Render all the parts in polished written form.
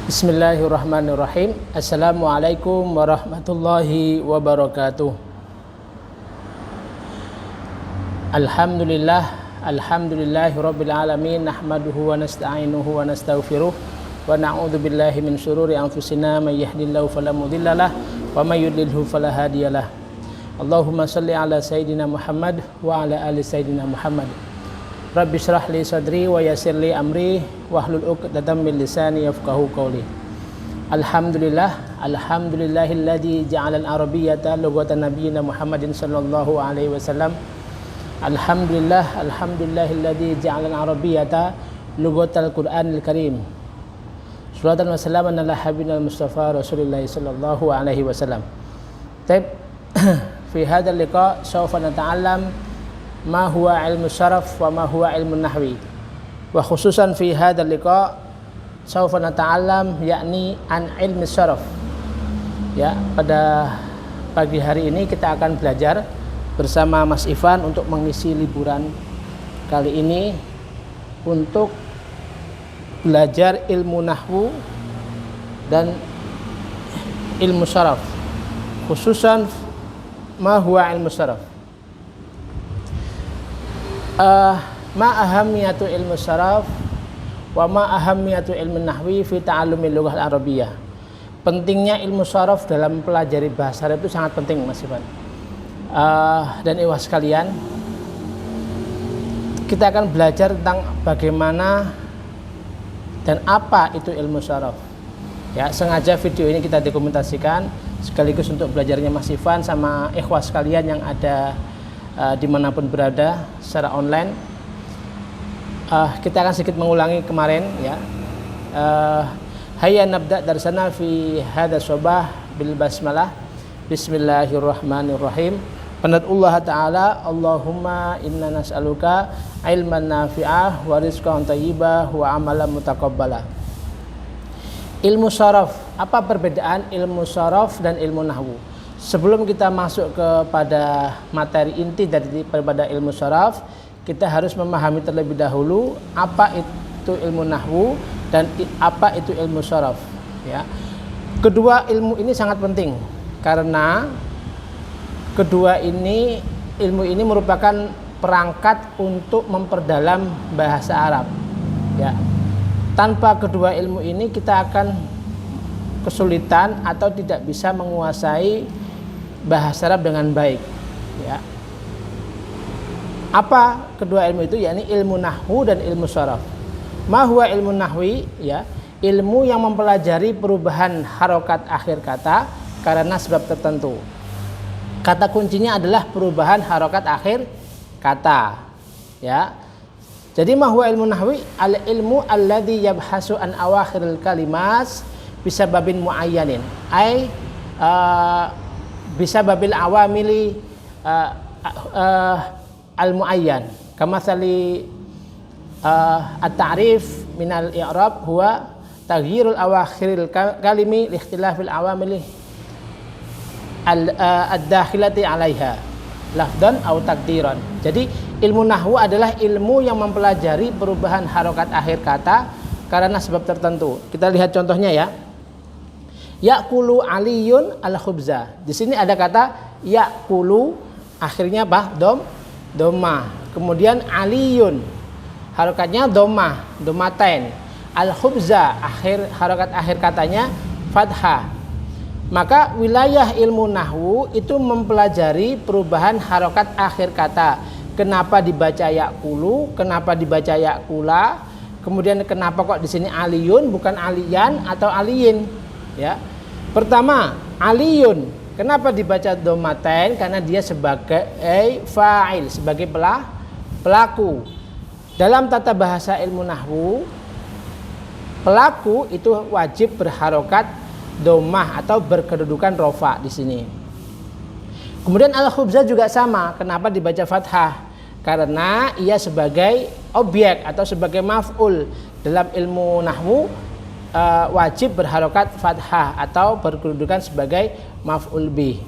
Bismillahirrahmanirrahim. Assalamualaikum warahmatullahi wabarakatuh. Alhamdulillahi rabbil alamin. Nahmaduhu wa nasta'inuhu wa nastaghfiruh wa na'udzu billahi min syururi anfusina may yahdihillahu fala mudhillalah wa may yudlilhu fala hadiyalah. Allahumma shalli ala sayidina Muhammad wa ala ali sayidina Muhammad. Rabbi shrah li sadri wa yassir li amri wahlul 'uqdatam min lisani yafqahu qawli. Alhamdulillahilladzi ja'ala al-arabiyyata lughatan nabiyyina Muhammadin sallallahu alaihi wasallam. Alhamdulillahilladzi ja'ala al-arabiyyata lughatal Qur'anil Karim. Shalatan wa salaman ala habibina Mustafa Rasulillah sallallahu alaihi wasallam. Taib fi hadzal liqa sawfa nata'allam ma huwa ilmu syaraf wa ma huwa ilmu nahwi, wa khususan fi hadzal liqa sawfa nata'allam yakni an ilmi syaraf. Ya, pada pagi hari ini kita akan belajar bersama Mas Ivan untuk mengisi liburan kali ini untuk belajar ilmu nahwu dan ilmu syaraf, khususan ma huwa ilmu syaraf. Ma ahamiyatu ilmu syaraf wa ma ahamiyatu ilmu nahwi fi ta'allumil lughah al-arabiyyah. Pentingnya ilmu syaraf dalam mempelajari bahasa Arab itu sangat penting, Mas Ivan. Dan ikhwas sekalian, kita akan belajar tentang bagaimana dan apa itu ilmu syaraf. Ya, sengaja video ini kita dokumentasikan sekaligus untuk belajarnya Mas Ivan sama ikhwas sekalian yang ada dimanapun berada secara online. Kita akan sedikit mengulangi kemarin, ya. Hayya nabda darsana fi hadha sobah bil basmalah. Bismillahirrahmanirrahim. Panadullah ta'ala, Allahumma inna nas'aluka ilman nafi'ah wa rizqan thayyibah wa amalan mutaqabbala. Ilmu syaraf, apa perbedaan ilmu syaraf dan ilmu nahwu? Sebelum kita masuk kepada materi inti daripada ilmu syaraf, kita harus memahami terlebih dahulu apa itu ilmu nahwu dan apa itu ilmu syaraf. Ya. Kedua ilmu ini sangat penting karena ilmu ini merupakan perangkat untuk memperdalam bahasa Arab. Ya. Tanpa kedua ilmu ini kita akan kesulitan atau tidak bisa menguasai bahasa Arab dengan baik. Ya. Apa kedua ilmu itu? Yakni ilmu nahwu dan ilmu syaraf. Ma huwa ilmu nahwi? Ya, ilmu yang mempelajari perubahan harokat akhir kata karena sebab tertentu. Kata kuncinya adalah perubahan harokat akhir kata. Ya. Jadi ma huwa ilmu nahwi? Al ilmu alladzi yabhasu an awakhiril kalimat bisababin muayyanin. Bisa babil awamili al-muayyan kama sali at-ta'rif minal i'rab huwa taghyirul awakhiril kalimi li ikhtilafil awamili ad-dakhilati 'alaiha lafdan aw taqdiran. Jadi ilmu nahwu adalah ilmu yang mempelajari perubahan harokat akhir kata karena sebab tertentu. Kita lihat contohnya, ya. Ya'kulu aliyun al-khubza. Di sini ada kata ya'kulu, akhirnya apa? Doma. Kemudian aliyun, harokatnya domatain. Al-khubza, harokat akhir katanya fathah. Maka wilayah ilmu nahwu itu mempelajari perubahan harokat akhir kata. Kenapa dibaca ya'kulu? Kenapa dibaca ya'kula? Kemudian kenapa kok di sini aliyun bukan aliyan atau aliyin? Ya. Pertama, aliyun. Kenapa dibaca domatain? Karena dia sebagai fa'il, sebagai pelaku. Dalam tata bahasa ilmu nahwu, pelaku itu wajib berharokat domah atau berkedudukan rofa di sini. Kemudian al-khubza juga sama. Kenapa dibaca fathah? Karena ia sebagai objek atau sebagai maf'ul. Dalam ilmu nahwu wajib berharokat fathah atau berkedudukan sebagai maf'ul bih.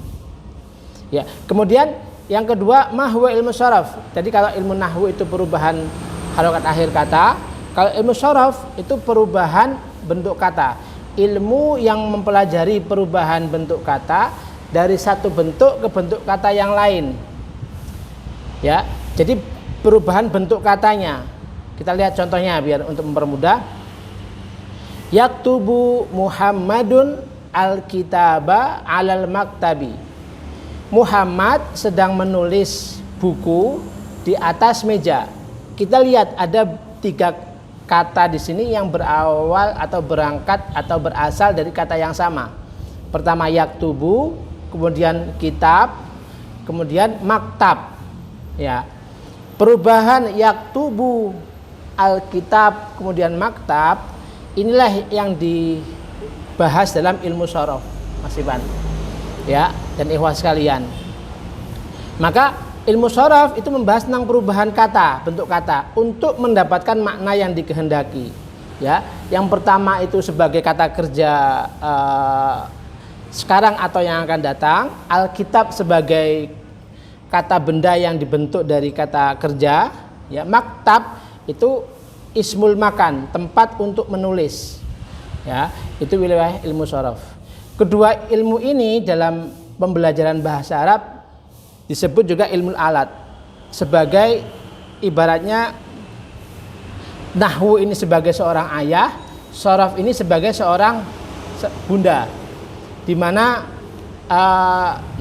Ya. Kemudian yang kedua, ma huwa ilmu syaraf. Jadi kalau ilmu nahwu itu perubahan harokat akhir kata, kalau ilmu syaraf itu perubahan bentuk kata. ilmu yang mempelajari perubahan bentuk kata dari satu bentuk ke bentuk kata yang lain. Ya, jadi perubahan bentuk katanya. Kita lihat contohnya biar untuk mempermudah. Yaktubu Muhammadun al-kitaba 'alal maktabi. Muhammad sedang menulis buku di atas meja. Kita lihat ada 3 kata di sini yang berawal atau berangkat atau berasal dari kata yang sama. Pertama yaktubu, kemudian kitab, kemudian maktab. Ya. Perubahan yaktubu, alkitab, kemudian maktab, inilah yang dibahas dalam ilmu shorof, Mas Iban. Ya, dan ikhwas sekalian. Maka ilmu shorof itu membahas tentang perubahan kata, bentuk kata untuk mendapatkan makna yang dikehendaki. Ya, yang pertama itu sebagai kata kerja sekarang atau yang akan datang, alkitab sebagai kata benda yang dibentuk dari kata kerja, ya, maktab itu ismul makan, tempat untuk menulis. Ya, itu wilayah ilmu shorof. Kedua ilmu ini dalam pembelajaran bahasa Arab disebut juga ilmu alat, sebagai ibaratnya nahwu ini sebagai seorang ayah, shorof ini sebagai seorang bunda, di mana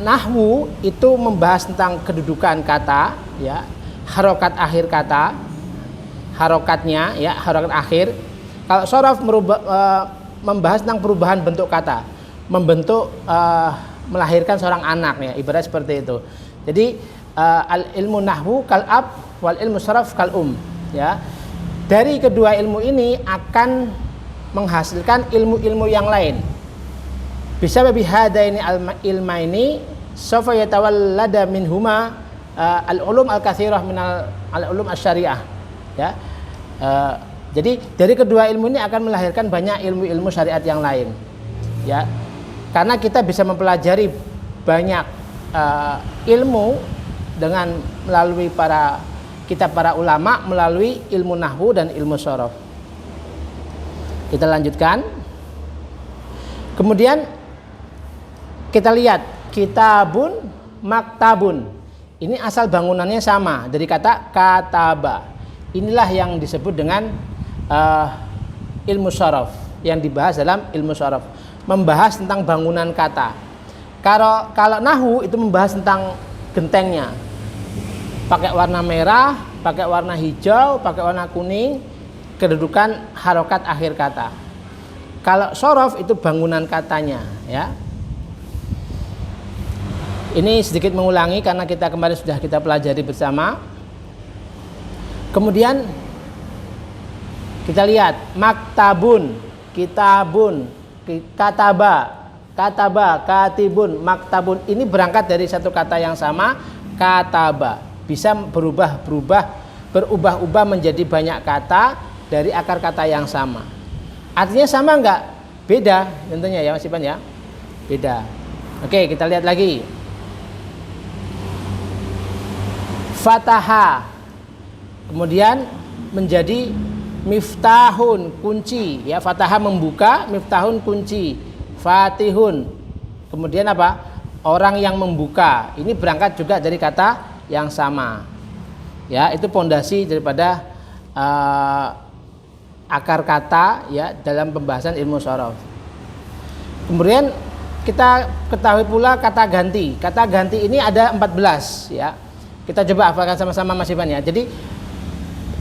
nahwu itu membahas tentang kedudukan kata, ya, harokat akhir kata, harokatnya, ya, harokat akhir. Kalau shorof membahas tentang perubahan bentuk kata, membentuk melahirkan seorang anak, ya, ibarat seperti itu. Jadi al ilmu nahwu kal ab wal ilmu shorof kal ya. Dari kedua ilmu ini akan menghasilkan ilmu-ilmu yang lain. Bisa babi hadaini al ilmaini sawfa yatawallada minhuma al ulum al katsirah min al ulum asy-syariah, ya. Jadi dari kedua ilmu ini akan melahirkan banyak ilmu-ilmu syariat yang lain, ya. Karena kita bisa mempelajari banyak ilmu dengan melalui para kitab para ulama, melalui ilmu nahwu dan ilmu shorof. Kita lanjutkan. Kemudian kita lihat kitabun, maktabun. Ini asal bangunannya sama dari kata kataba. Inilah yang disebut dengan ilmu shorof, yang dibahas dalam ilmu shorof, membahas tentang bangunan kata. Kalau nahwu itu membahas tentang gentengnya, pakai warna merah, pakai warna hijau, pakai warna kuning, kedudukan harokat akhir kata. Kalau shorof itu bangunan katanya, ya. Ini sedikit mengulangi karena kita kemarin sudah kita pelajari bersama. Kemudian kita lihat maktabun, kitabun, kataba, katibun, maktabun. Ini berangkat dari satu kata yang sama, kataba. Bisa berubah-ubah menjadi banyak kata dari akar kata yang sama. Artinya sama enggak? Beda tentunya, ya Mas Ipan, ya. Beda. Oke, kita lihat lagi. Fataha. Kemudian menjadi miftahun, kunci, ya. Fataha membuka, miftahun kunci. Fatihun, kemudian apa? Orang yang membuka. Ini berangkat juga dari kata yang sama, ya. Itu pondasi daripada akar kata, ya, dalam pembahasan ilmu shorof. Kemudian kita ketahui pula kata ganti. Kata ganti ini ada 14, ya. Kita coba hafalkan sama-sama Mas Iban, ya. Jadi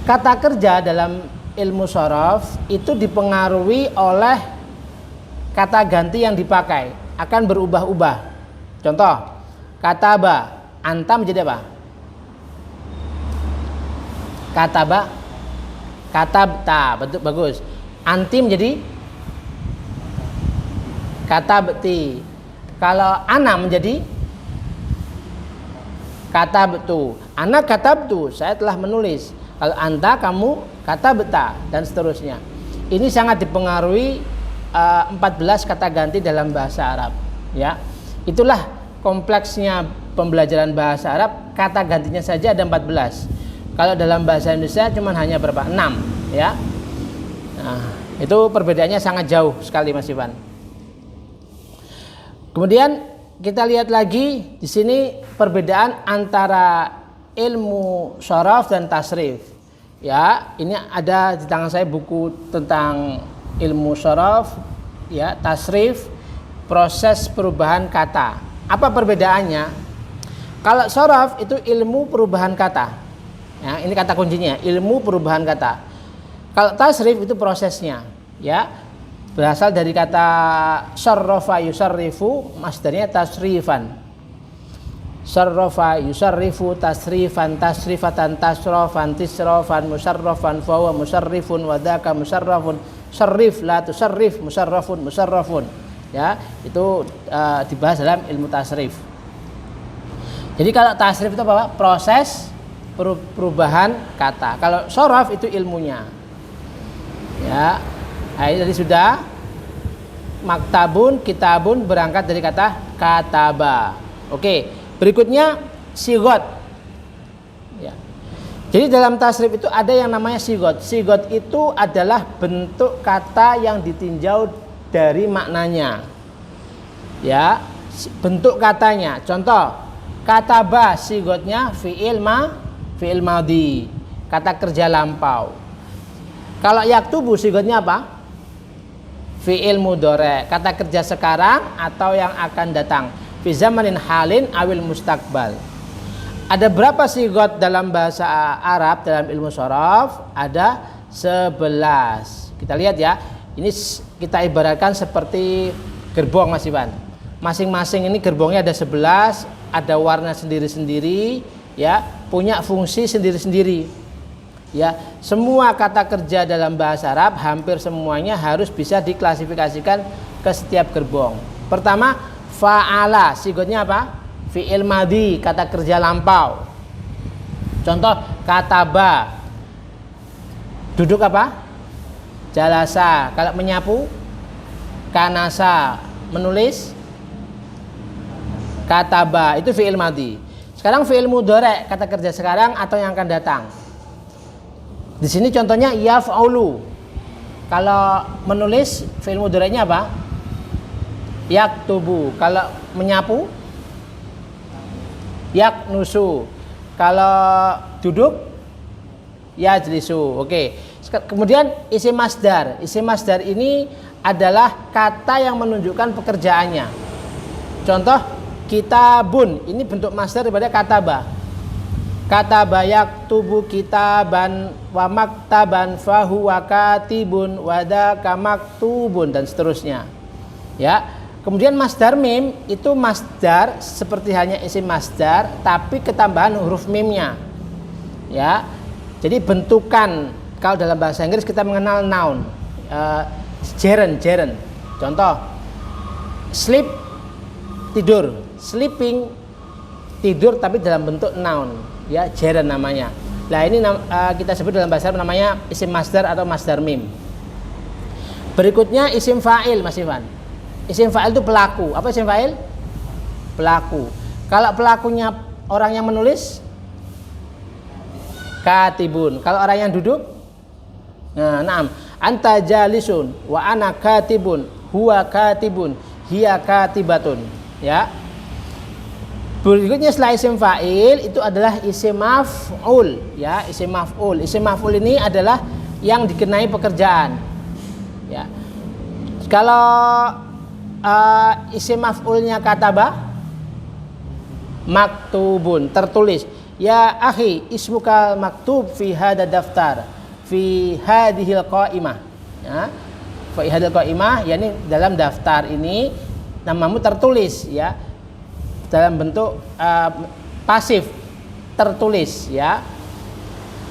kata kerja dalam ilmu shorof itu dipengaruhi oleh kata ganti yang dipakai, akan berubah-ubah. Contoh, kataba, anta menjadi apa? Kataba, katabta, betul, bagus. Anti menjadi katabti. Kalau ana menjadi katabtu. Ana katabtu, saya telah menulis. Kalau anta, kamu katabta, dan seterusnya. Ini sangat dipengaruhi 14 kata ganti dalam bahasa Arab, ya. Itulah kompleksnya pembelajaran bahasa Arab. Kata gantinya saja ada 14. Kalau dalam bahasa Indonesia cuma hanya berapa? 6, ya. Nah, Itu perbedaannya sangat jauh sekali Mas Ivan. Kemudian kita lihat lagi di sini perbedaan antara ilmu syaraf dan tasrif. Ya, ini ada di tangan saya buku tentang ilmu syaraf, ya, tasrif, proses perubahan kata. Apa perbedaannya? Kalau syaraf itu ilmu perubahan kata. Ya, ini kata kuncinya, ilmu perubahan kata. Kalau tasrif itu prosesnya, ya. Berasal dari kata syarrafa yusarrifu, masdarnya tasrifan. Syarrafa yusarrifu tasrifan, tasrifatan, tasrofan, tisrofan, musarrafan, fahuwa musarrifun, wadaka musarrafun, syarrif la tusarrif, musarrafun, musarrafun. Ya, itu dibahas dalam ilmu tasrif. Jadi kalau tasrif itu apa? Proses perubahan kata. Kalau syaraf itu ilmunya. Ya. Nah, ini tadi sudah maktabun, kitabun berangkat dari kata kataba. Oke, berikutnya sigot. Ya. Jadi dalam tasrif itu ada yang namanya sigot. Sigot itu adalah bentuk kata yang ditinjau dari maknanya. Ya, bentuk katanya. Contoh, kataba sigotnya fi'il madhi, kata kerja lampau. Kalau yaktubu sigotnya apa? Fi'il mudhari', kata kerja sekarang atau yang akan datang. Fi zamanin halin awil mustaqbal. Ada berapa sigot dalam bahasa Arab dalam ilmu syaraf? Ada 11. Kita lihat ya. Ini kita ibaratkan seperti gerbong Mas Iwan. Masing-masing ini gerbongnya ada 11, ada warna sendiri-sendiri, ya, punya fungsi sendiri-sendiri. Ya, semua kata kerja dalam bahasa Arab hampir semuanya harus bisa diklasifikasikan ke setiap gerbong. Pertama, fa'ala, sigotnya apa? Fi'il madhi, kata kerja lampau. Contoh, kataba, duduk apa? Jalasa. Kalau menyapu, kanasa, menulis, kataba, itu fi'il madhi. Sekarang fi'il mudhari', kata kerja sekarang atau yang akan datang. Di sini contohnya yaf'ulu. Kalau menulis fi'il mudhari'nya apa? Yaktubu. Kalau menyapu yaknusu. Kalau duduk yajlisu. Oke. Kemudian isim masdar. Isim masdar ini adalah kata yang menunjukkan pekerjaannya. Contoh kitabun. Ini bentuk masdar daripada kataba. Kataba yaktubu kitaban wa maktaban fahuwa katibun wadaka maktubun dan seterusnya. Ya. Kemudian masdar mim itu masdar seperti hanya isim masdar tapi ketambahan huruf mimnya. Ya. Jadi bentukan kalau dalam bahasa Inggris kita mengenal noun. Gerund. Contoh sleep tidur, sleeping tidur tapi dalam bentuk noun. Ya, gerund namanya. Nah, ini kita sebut dalam bahasa Arab namanya isim masdar atau masdar mim. Berikutnya isim fa'il, Mas Ivan. Isim fa'il itu pelaku. Apa isim fa'il? Pelaku. Kalau pelakunya orang yang menulis, katibun. Kalau orang yang duduk, na'am, anta jalisun wa ana katibun, huwa katibun, hiya katibatun. Ya. Berikutnya setelah isim fa'il itu adalah isim maf'ul, ya, isim maf'ul. Isim maf'ul ini adalah yang dikenai pekerjaan. Ya. Kalau isim maf'ulnya kataba maktubun, tertulis. Ya akhi, ismuka maktub fi hada daftar, fi hadhil qaimah. Ya. Fi hadhil qaimah, yakni dalam daftar ini namamu tertulis, ya. Dalam bentuk pasif tertulis, ya.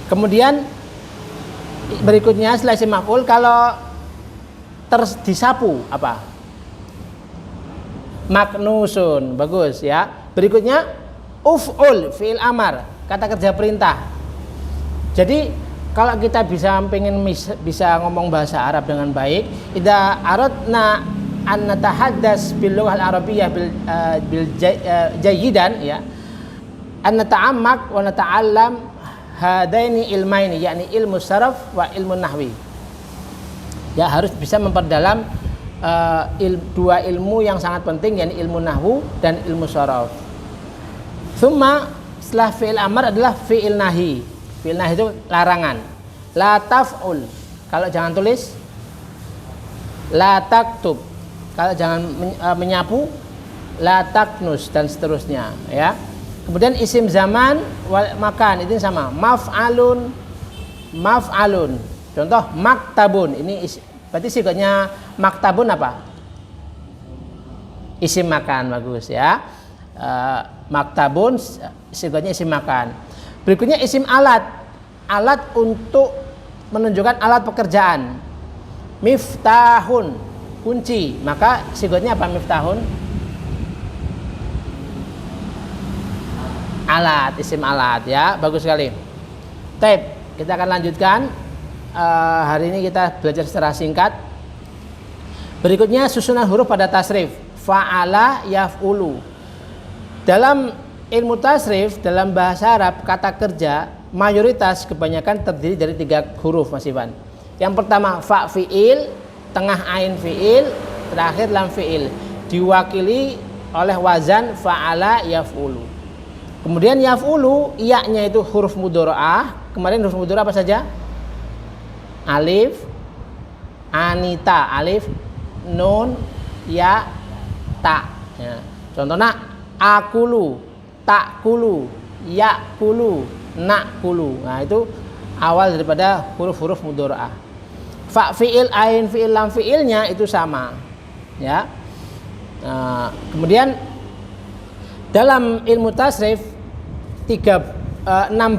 Kemudian berikutnya setelah isim maf'ul kalau disapu apa? Maknusun, bagus ya. Berikutnya uf'ul fi'il amar, kata kerja perintah. Jadi kalau kita bisa ngomong bahasa Arab dengan baik, idza aradna an natahaddas bil lughah al arabiyyah bil jayyidan, ya, an nata'ammak wa nata'allam hadaini ilmaini, yakni ilmu saraf wa ilmu nahwi. Ya, harus bisa memperdalam dua ilmu yang sangat penting, yakni ilmu nahwu dan ilmu shorof. Summa, setelah fi'il amar adalah fi'il nahi. Fi'il nahi itu larangan. La taf'ul, kalau jangan tulis. La taktub, kalau jangan menyapu. La taknus, dan seterusnya, ya. Kemudian isim zaman wal makan itu sama. Maf'alun, maf'alun. Contoh maktabun, ini berarti sifatnya maktabun apa? Isim makan, bagus ya. Maktabun sifatnya isim makan. Berikutnya isim alat, alat untuk menunjukkan alat pekerjaan. Miftahun, kunci, maka sifatnya apa miftahun? Alat, isim alat, ya, bagus sekali. Taib, kita akan lanjutkan. Hari ini kita belajar secara singkat. Berikutnya susunan huruf pada tasrif. Fa'ala yaf'ulu. Dalam ilmu tasrif, dalam bahasa Arab, kata kerja mayoritas kebanyakan terdiri dari 3 huruf, Mas Ivan. Yang pertama fa fi'il, tengah ain fi'il, terakhir lam fi'il, diwakili oleh wazan fa'ala yaf'ulu. Kemudian yaf'ulu, iya-nya itu huruf mudhora'ah. Kemarin huruf mudhora'ah apa saja? Alif, anita, alif, nun, ya, ta. Ya. Contohnya akulu, takulu, yakulu, nakulu. Nah, itu awal daripada huruf-huruf mudhora'ah. Fa fi'il, ain fi'il, lam fi'ilnya itu sama. Ya. Nah, kemudian dalam ilmu tasrif 6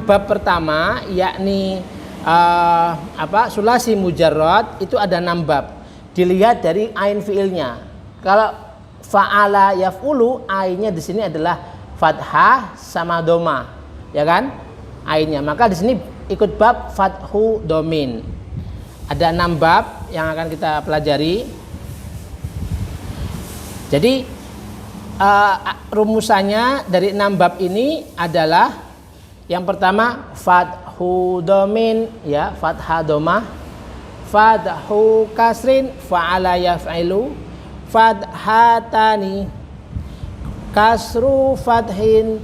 bab pertama, yakni sulasi mujarrad, itu ada 6 bab. Dilihat dari ain fiilnya. Kalau fa'ala yaf'ulu, ainnya di sini adalah fathah sama doma, ya kan? Ainnya. Maka di sini ikut bab fathu domin. Ada 6 bab yang akan kita pelajari. Jadi rumusannya dari 6 bab ini adalah yang pertama fathu domin, ya, fathah domah, fathu kasrin fa'ala yaf'ilu, fathatani kasru fathin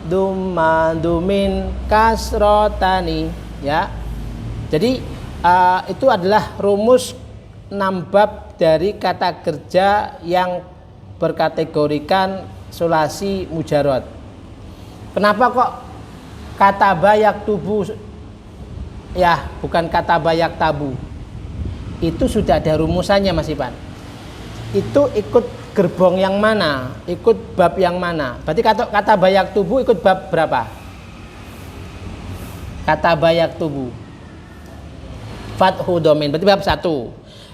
dumma dumin kasrotani, ya. Jadi itu adalah rumus 6 bab dari kata kerja yang berkategorikan sulasi mujarrad. Kenapa kok kata bayak tubuh, ya, bukan kata bayak tabu? Itu sudah ada rumusannya, Mas Ipan. Itu ikut gerbong yang mana? Ikut bab yang mana? Berarti kata bayak tubuh ikut bab berapa? Kata bayak tubuh fathu domin, berarti bab 1.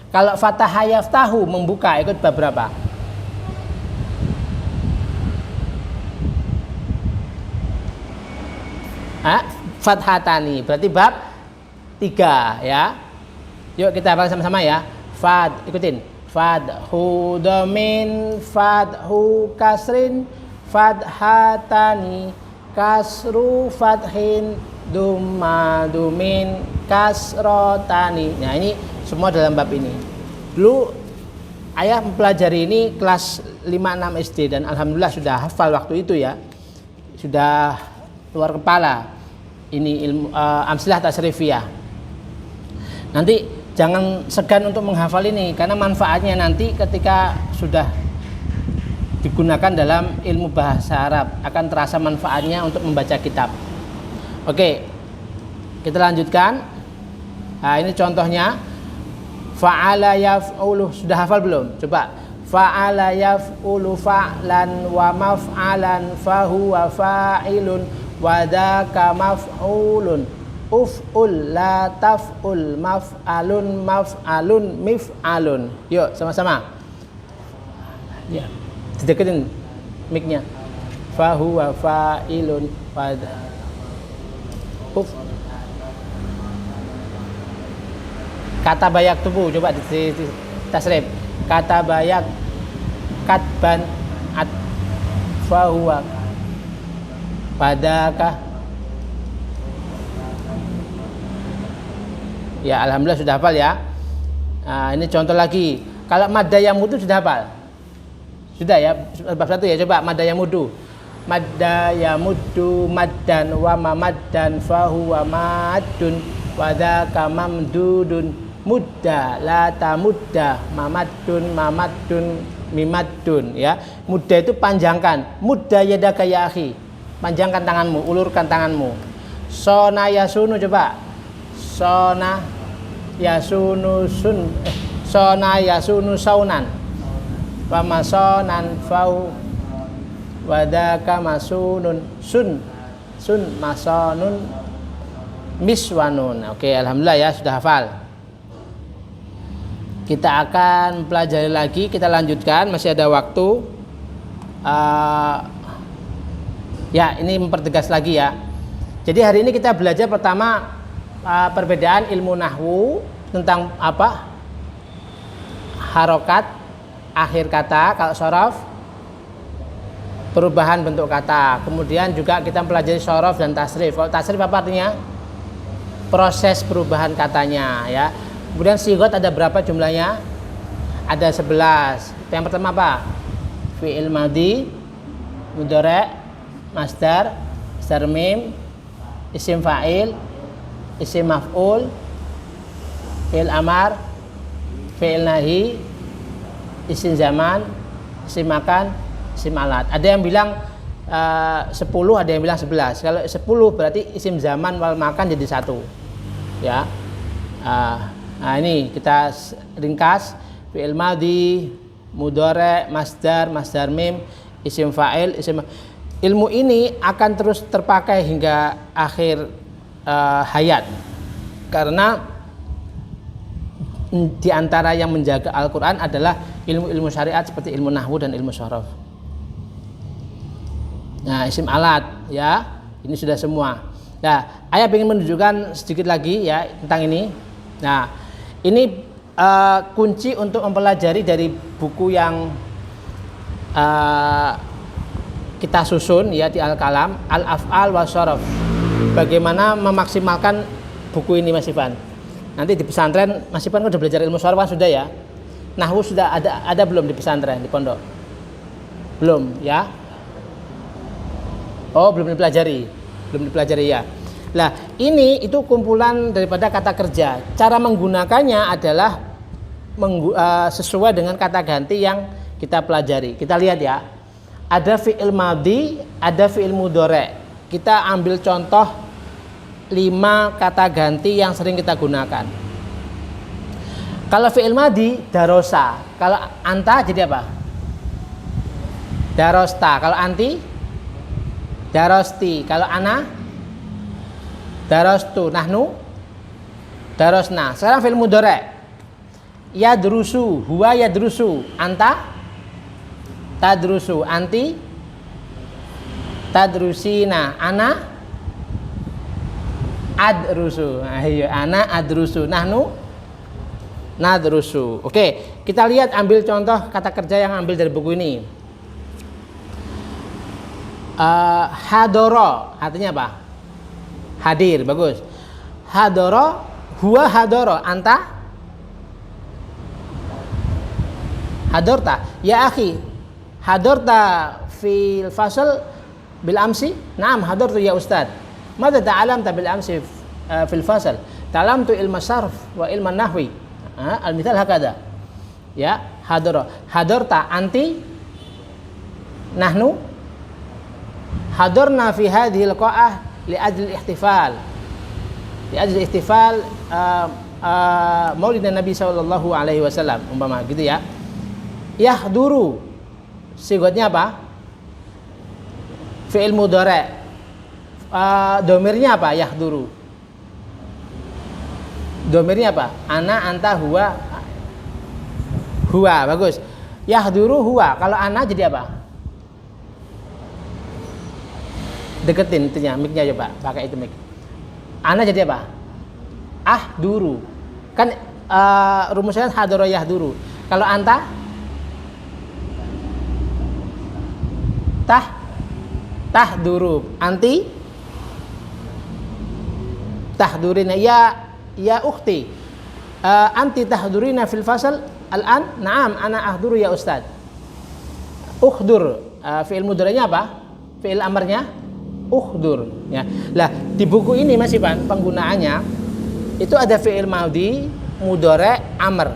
Kalau fatah yaftahu, membuka, ikut bab berapa? Fathatani, berarti bab 3, ya. Yuk kita hafal sama-sama, ya. Ikutin. Fathu domin, fathu kasrin, fathatani, kasru fathin, dumma dumin, kasrotani. Nah, ini semua dalam bab ini. Dulu ayah mempelajari ini kelas 5-6 SD dan alhamdulillah sudah hafal waktu itu, ya. Sudah luar kepala. Ini ilmu amsilah tasrifiyah. Nanti jangan segan untuk menghafal ini, karena manfaatnya nanti ketika sudah digunakan dalam ilmu bahasa Arab akan terasa manfaatnya untuk membaca kitab. Oke, kita lanjutkan. Nah, ini contohnya. Fa'ala yaf'ulu, sudah hafal belum? Coba. Fa'ala yaf'ulu fa'lan wa maf'alan fahuwa fa'ilun wa dzaka maf'ulun. Uf'ul la taf'ul maf'alun maf'alun mif'alun. Yuk sama-sama. Ya, dideketin mic-nya. Fahuwa fa'ilun wa kata bayak tubuh, coba di tasrif. Kata bayak katban at fahuwa padakah. Ya, alhamdulillah sudah hafal, ya. Nah, ini contoh lagi. Kalau madda yamudu sudah hafal? Sudah ya, bab 1 ya. Coba madda yamudu. Madda yamudu maddan wa mamaddan fahuwa maddun wa dzaka mamdudun mudda la tamudda mamaddun mimaddun ya. Mudda itu panjangkan. Mudda yadaka ya akhi. Panjangkan tanganmu, ulurkan tanganmu. Sona yasunu coba. Sona yasunu sona yasunu saunan. Wa masonan fau wadaka masunun sun masonun miswanun. Oke, alhamdulillah ya sudah hafal. Kita akan pelajari lagi, kita lanjutkan, masih ada waktu. Ya, ini mempertegas lagi ya. Jadi hari ini kita belajar pertama perbedaan ilmu nahwu tentang apa? Harokat akhir kata kalau shorof, perubahan bentuk kata. Kemudian juga kita pelajari shorof dan tasrif. Kalau tasrif apa artinya? Proses perubahan katanya ya. Kemudian sigot ada berapa jumlahnya? Ada 11. Yang pertama apa? Fi'il madhi, mudhari', masdar, masdar mim, isim fa'il, isim maf'ul, fi'il amar, fi'il nahi, isim zaman, isim makan, isim alat. Ada yang bilang 10, ada yang bilang 11. Kalau 10 berarti isim zaman wal makan jadi 1. Ya. Nah ini kita ringkas. Fi'il madhi, mudhari', masdar, masdar mim, isim fa'il, isim. Ilmu ini akan terus terpakai hingga akhir hayat. Karena di antara yang menjaga Al-Qur'an adalah ilmu-ilmu syariat seperti ilmu nahwu dan ilmu shorof. Nah, isim alat ya. Ini sudah semua. Nah, ayah ingin menunjukkan sedikit lagi ya tentang ini. Nah, ini kunci untuk mempelajari dari buku yang kita susun ya di Al-Kalam, Al-Af'al wa Shorof. Bagaimana memaksimalkan buku ini Mas Ivan? Nanti di pesantren Mas Ivan kan sudah belajar ilmu shorof kan sudah ya? Nahwu sudah ada belum di pesantren di pondok? Belum ya? Oh, belum dipelajari ya. Nah, ini itu kumpulan daripada kata kerja. Cara menggunakannya adalah sesuai dengan kata ganti yang kita pelajari. Kita lihat ya. Ada fi'il madhi, ada fi'il mudhari'. Kita ambil contoh 5 kata ganti yang sering kita gunakan. Kalau fi'il madhi darosa, kalau anta jadi apa? Darosta. Kalau anti darosti. Kalau ana darostu. Nahnu darosna. Sekarang fi'il mudhari'. Yadrusu, huwa yadrusu. Anta tadrusu, anti tadrusina, ana adrusu. Ayo, ana adrusu, nahnu nadrusu. Oke, kita lihat ambil contoh kata kerja yang ambil dari buku ini. Hadoro artinya apa? Hadir, bagus. Hadoro, huwa hadoro, anta hadorta. Ya akhi, hadorta fil fasl bil amsi? Naam, hadortu ya ustad. Mada ta'alamta bil amsi fil fasl? Ta'alamtu ilma sarf wa ilma nahwi. Al-mithal hakada. Ya, hadoro. Hadorta anti nahnu hadorna fi hadhihi al-qa'ah li ajli ihtifal. Li ajli ihtifal Maulid Nabi sallallahu alaihi wasallam umpama gitu ya. Yahduru sigotnya apa? Fi'il mudhari'. Domirnya apa? Yahduru. Domirnya apa? Ana, anta, huwa. Huwa, bagus. Yahduru huwa. Kalau ana jadi apa? Deketin itunya, mic-nya coba, pakai itu mic. Ana jadi apa? Ahduru. Kan rumusnya hadoro yahduru. Kalau anta? Tahduru. Anti tahdurina ya ukhti. Anti tahdurina fil fasal al-an? Na'am, ana ahduru ya Ustaz. Uhdur, fi'il mudhari'nya apa? Fi'il amarnya uhdur, ya. Lah, di buku ini Mas Ivan penggunaannya itu ada fi'il madhi, mudhari', amr.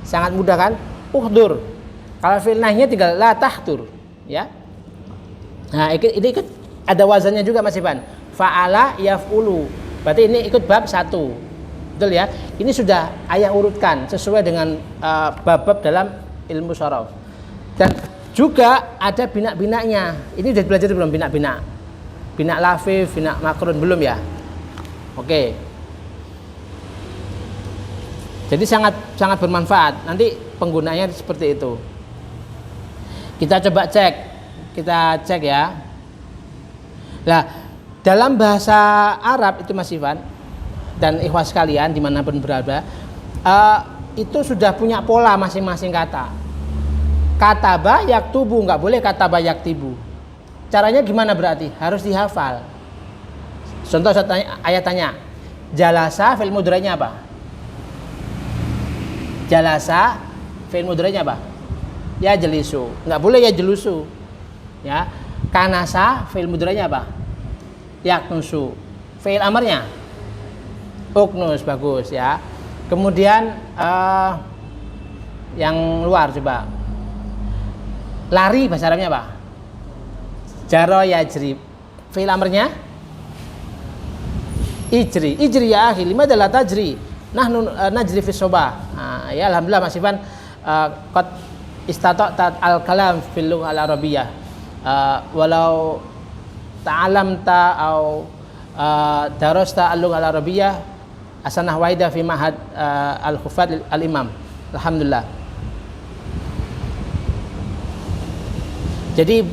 Sangat mudah kan? Uhdur. Kalau fi'il nahyinya tinggal la tahdur, ya. Nah, ini ikut ada wazannya juga Mas Ivan. Fa'ala yaf'ulu. Berarti ini ikut bab 1. Betul ya? Ini sudah ayah urutkan sesuai dengan bab-bab dalam ilmu sharaf. Dan juga ada bina-binanya. Ini sudah belajar belum bina-bina? Bina lafif, bina makrun belum ya? Oke. Jadi sangat bermanfaat. Nanti penggunaannya seperti itu. Kita coba cek. Kita cek ya. Nah, dalam bahasa Arab itu Mas Ivan dan ikhwas sekalian dimanapun berada, itu sudah punya pola masing-masing kata. Kataba yaktubu, nggak boleh kataba yaktibu. Caranya gimana berarti? Harus dihafal. Contoh ayat tanya, jalasa fi'il mudhari'nya apa? Jalasa fi'il mudhari'nya apa? Ya jelisu. Nggak boleh ya jelusu. Ya. Kanasa fi'il mudhari'nya apa? Yaknusu. Fi'il amarnya uknus, bagus ya. Kemudian yang luar coba. Lari bahasa Arabnya apa? Jaro yajri. Fi'il amarnya ijri. Ijri ya akhi, lima adalah tajri. Nahnu najri fi sobah. Nah, ya alhamdulillah Mas Ivan qad istata'ta al-kalam fil lughah al-arabiyyah. Walau ta'alamta au darasta al-lughah al-arabiyyah asanah waidah fi mahad al-khufat al-imam. Alhamdulillah. Jadi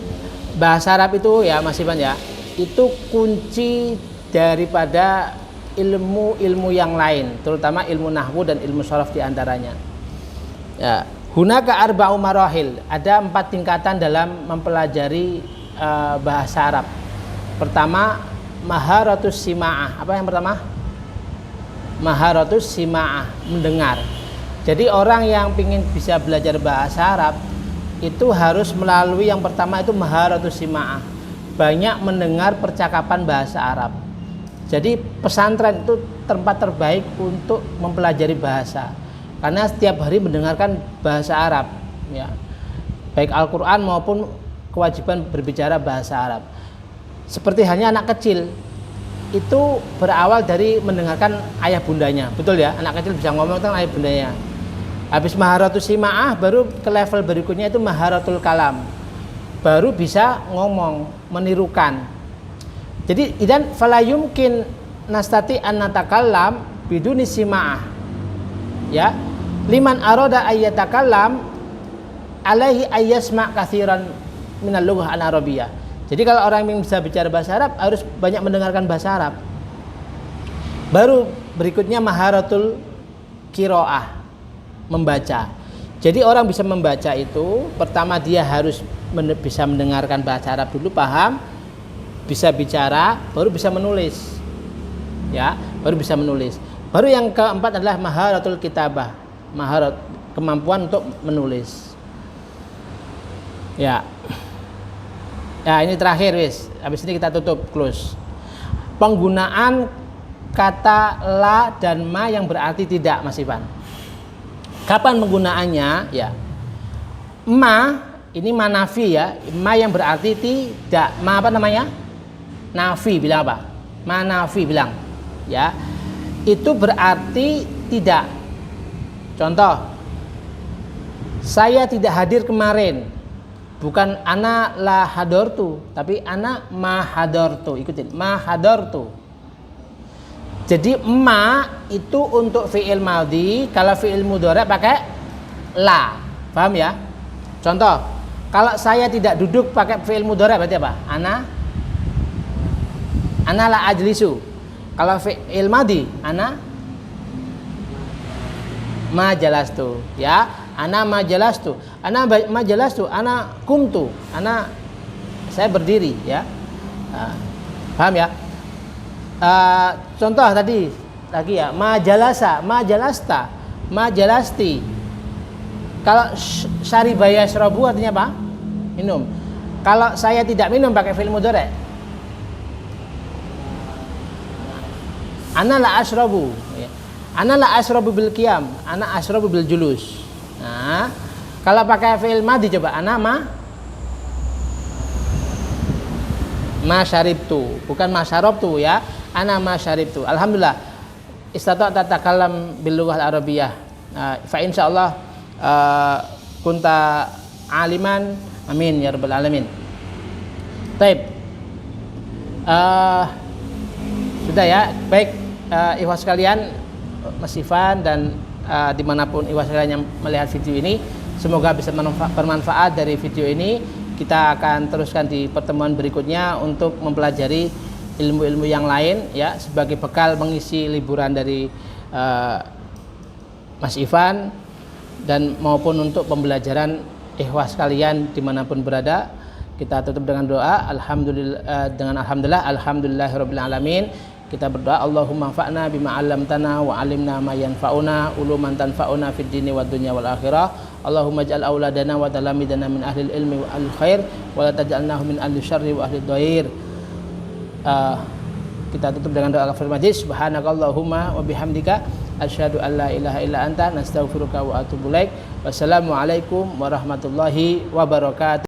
bahasa Arab itu ya Mas Ivan ya, itu kunci daripada ilmu-ilmu yang lain, terutama ilmu nahwu dan ilmu sharaf diantaranya. Ya, hunaka arba'u marahil, ada 4 tingkatan dalam mempelajari bahasa Arab. Pertama, maharatus sima'ah. Apa yang pertama? Maharatus sima'ah, mendengar. Jadi orang yang ingin bisa belajar bahasa Arab itu harus melalui yang pertama itu maharatus sima'ah, banyak mendengar percakapan bahasa Arab. Jadi pesantren itu tempat terbaik untuk mempelajari bahasa, karena setiap hari mendengarkan bahasa Arab ya, baik Al-Quran maupun kewajiban berbicara bahasa Arab. Seperti halnya anak kecil itu berawal dari mendengarkan ayah bundanya, betul ya, anak kecil bisa ngomong tentang ayah bundanya. Habis maharatus sima'ah baru ke level berikutnya itu maharatul kalam, baru bisa ngomong, menirukan. Jadi idan fala yumkin nastati an natakallam biduni sima'ah. Ya, liman arada ayyatakallam alaihi ayyasma' katsiran minal lughah al-arabiyyah. Jadi kalau orang yang bisa bicara bahasa Arab harus banyak mendengarkan bahasa Arab. Baru berikutnya maharatul qiraah, membaca. Jadi orang bisa membaca itu pertama dia harus bisa mendengarkan bahasa Arab dulu, paham, bisa bicara, baru bisa menulis. Ya, baru bisa menulis. Baru yang keempat adalah maharatul kitabah, maharat, kemampuan untuk menulis. Ya. Ya, ini terakhir wis. Habis ini kita tutup, close. Penggunaan kata la dan ma yang berarti tidak, Mas Ivan. Kapan penggunaannya? Ya. Ma ini ma nafi ya. Ma yang berarti tidak. Ma apa namanya? Nafi, bilang apa? Ma nafi bilang. Ya. Itu berarti tidak. Contoh. Saya tidak hadir kemarin. Bukan ana la hadortu, tapi ana ma hadortu. Ikutin, ma hadortu. Jadi ma itu untuk fi'il madhi, kalau fi'il mudhari pakai la. Paham ya? Contoh, kalau saya tidak duduk pakai fi'il mudhari berarti apa? Ana la ajlisu. Kalau fi'il madhi, ana ma jalastu, ya. Ana majalastu, ana majalastu, ana kumtu, ana saya berdiri, ya. Paham ya? Contoh tadi lagi ya, majalasa, majalasta, ma jalasti. Kalau syariba yashrabu artinya apa? Minum. Kalau saya tidak minum pakai fi'il mudhari'. Ana la ashrabu. Ana la ashrabu bil qiyam, ana ashrabu bil julus. Nah, kalau pakai fi'il madhi coba ana ma syaribtu, bukan ma syarabtu ya. Ana ma syaribtu. Alhamdulillah istata'ta tatakallam bil lughah al arabiyyah. Fa insyaallah kunta aliman, amin ya rabbal alamin. Baik. Sudah ya. Baik, ikhwah sekalian, Mas Ivan dan dimanapun ikhwah sekalian yang melihat video ini, semoga bisa bermanfaat dari video ini. Kita akan teruskan di pertemuan berikutnya untuk mempelajari ilmu-ilmu yang lain ya, sebagai bekal mengisi liburan dari Mas Ivan dan maupun untuk pembelajaran ikhwah sekalian dimanapun berada. Kita tutup dengan doa alhamdulillahirabbil alamin. Kita berdoa Allahumma fa'na bima 'allamtana wa 'allimna ma yanfa'una uluman tanfa'una fid dini wad dunya wal akhirah. Allahumma ij'al auladana wa talamidana min ahli ilmi wa ahli khair wa la taj'alnahum min ahli syarri wa ahli dhair. Kita tutup dengan doa kafaratul majlis. Subhanakallahumma wa bihamdika asyhadu an la ilaha illa anta nastaghfiruka wa atubu ilaik. Wassalamualaikum warahmatullahi wabarakatuh.